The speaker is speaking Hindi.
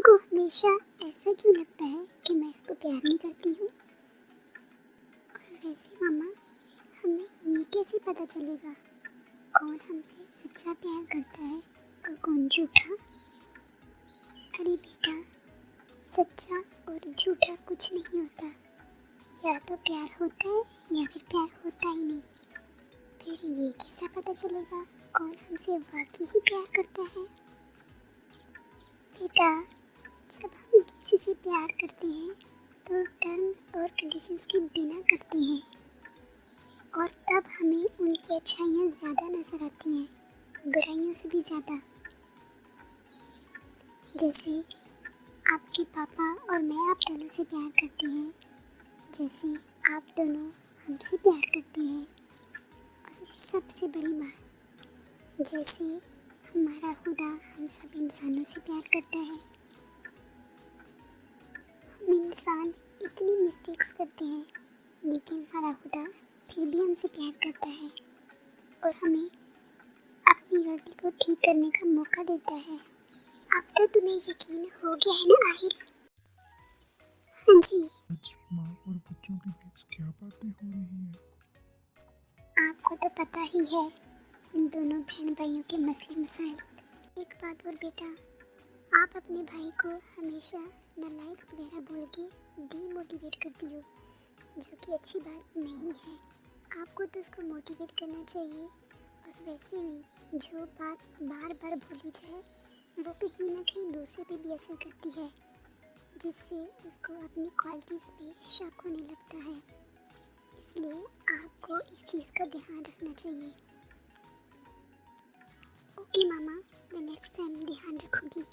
तुमको हमेशा ऐसा क्यों लगता है कि मैं इसको प्यार नहीं करती हूँ? और वैसे मामा, हमें ये कैसे पता चलेगा कौन हमसे सच्चा प्यार करता है और कौन झूठा? अरे बेटा, सच्चा और झूठा कुछ नहीं होता। या तो प्यार होता है या फिर प्यार होता ही नहीं। फिर ये कैसा पता चलेगा कौन हमसे वाकई ही प्यार करता है? बेटा, जब हम किसी से प्यार करते हैं तो टर्म्स और कंडीशंस के बिना करते हैं, और तब हमें उनकी अच्छाइयाँ ज़्यादा नज़र आती हैं, बुराइयों से भी ज़्यादा। जैसे आपके पापा और मैं आप दोनों से प्यार करते हैं, जैसे आप दोनों हमसे प्यार करते हैं, और सबसे बड़ी बात, जैसे हमारा खुदा हम सब इंसानों से प्यार करता है। हम इंसान इतनी मिस्टेक्स करते हैं, लेकिन हमारा खुदा फिर भी हमसे प्यार करता है और हमें अपनी गलती को ठीक करने का मौका देता है। अब तो तुम्हें यकीन हो गया है ना आहिल? हाँ जी। आज माँ और बच्चों के बीच क्या बातें हो रही हैं? आपको तो पता ही है इन दोनों बहन भाइयों के मसले मसाइल। एक बात और बेटा, आप अपने भाई को हमेशा नालायक वगैरह बोल के डीमोटिवेट करती हो, जो कि अच्छी बात नहीं है। आपको तो उसको मोटिवेट करना चाहिए। और वैसे भी जो बात बार बार बोली जाए वो कहीं ना कहीं दूसरे पे भी असर करती है, जिससे उसको अपनी क्वालिटीज़ पे शक होने लगता है। इसलिए आपको इस चीज़ का ध्यान रखना चाहिए। ओके मामा, मैं नेक्स्ट टाइम ध्यान रखूँगी।